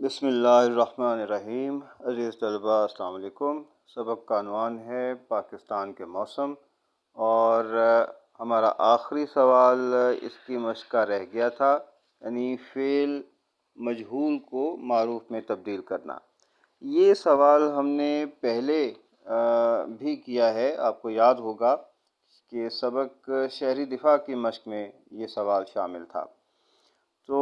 बिस्मिल्लाहिर्रहमानिर्रहीम। अज़ीज़ तलबा अस्सलाम वालेकुम। सबक काعنوان है पाकिस्तान के मौसम, और हमारा आखिरी सवाल इसकी मश्क का रह गया था, यानी फ़ेल मजहूल को मारूफ में तब्दील करना। ये सवाल हमने पहले भी किया है, आपको याद होगा कि सबक शहरी दिफा की मश्क में ये सवाल शामिल था। तो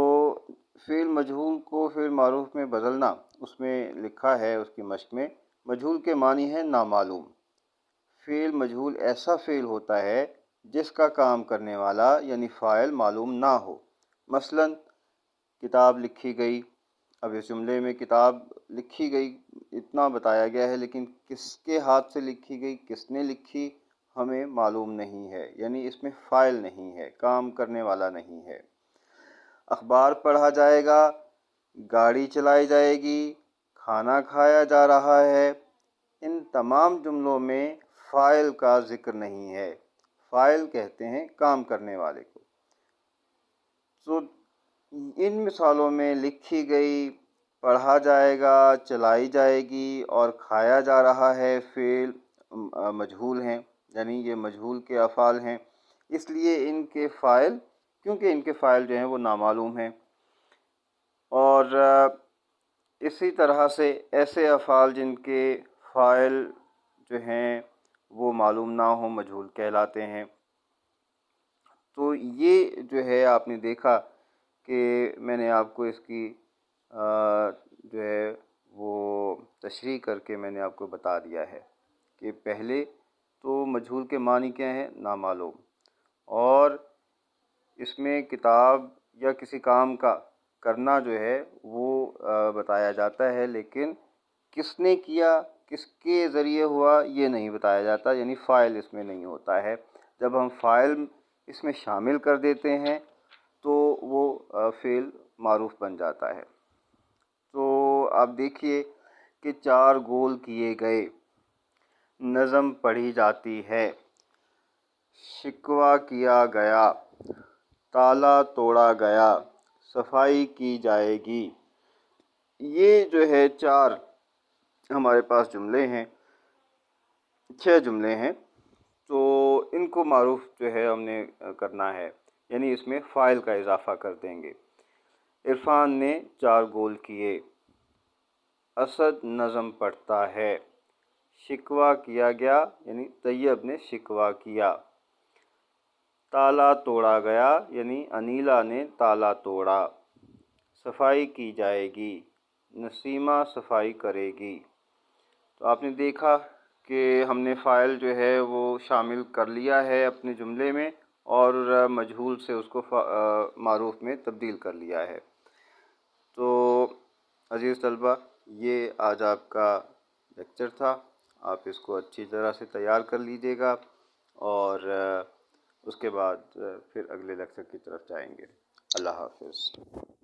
फ़ेल मजहूल को फ़ेल मारूफ में बदलना, उसमें लिखा है उसकी मश्क में, मजहूल के मानी है नामालूम। फ़ेल मजहूल ऐसा फ़ेल होता है जिसका काम करने वाला यानी फ़ाइल मालूम ना हो। मसलन किताब लिखी गई, अब इस जुमले में किताब लिखी गई इतना बताया गया है, लेकिन किसके हाथ से लिखी गई, किसने लिखी, हमें मालूम नहीं है, यानी इसमें फ़ाइल नहीं है, काम करने वाला नहीं है। अखबार पढ़ा जाएगा, गाड़ी चलाई जाएगी, खाना खाया जा रहा है, इन तमाम जुमलों में फ़ाइल का ज़िक्र नहीं है। फ़ाइल कहते हैं काम करने वाले को। तो इन मिसालों में लिखी गई, पढ़ा जाएगा, चलाई जाएगी और खाया जा रहा है फ़ेल मजहूल हैं, यानी ये मजहूल के अफ़ाल हैं, इसलिए इनके फ़ाइल, क्योंकि इनके फ़ाइल जो हैं वो नामालूम हैं। और इसी तरह से ऐसे अफ़ाल जिनके फ़ाइल जो हैं वो मालूम ना हो, मजहूल कहलाते हैं। तो ये जो है आपने देखा कि मैंने आपको इसकी जो है वो तशरीह करके मैंने आपको बता दिया है कि पहले तो मजहूल के मानी क्या हैं, नामालूम, और इसमें किताब या किसी काम का करना जो है वो बताया जाता है, लेकिन किसने किया, किसके ज़रिए हुआ, ये नहीं बताया जाता, यानी फ़ाइल इसमें नहीं होता है। जब हम फ़ाइल इसमें शामिल कर देते हैं तो वो फ़ेल मारूफ बन जाता है। तो आप देखिए कि 4 गोल किए गए, नज़म पढ़ी जाती है, शिकवा किया गया, ताला तोड़ा गया, सफाई की जाएगी। ये जो है 4 हमारे पास जुमले हैं, 6 जुमले हैं। तो इनको मारूफ जो है हमने करना है, यानी इसमें फ़ाइल का इजाफ़ा कर देंगे। इरफान ने 4 गोल किए, असद नज़म पढ़ता है, शिकवा किया गया, यानी तैयब ने शिकवा किया, ताला तोड़ा गया, यानी अनीला ने ताला तोड़ा, सफाई की जाएगी, नसीमा सफाई करेगी। तो आपने देखा कि हमने फ़ाइल जो है वो शामिल कर लिया है अपने जुमले में, और मजहूल से उसको मारूफ में तब्दील कर लिया है। तो अज़ीज़ तलबा, ये आज आपका लेक्चर था। आप इसको अच्छी तरह से तैयार कर लीजिएगा, और उसके बाद फिर अगले लेक्चर की तरफ जाएंगे। अल्लाह हाफ़िज़।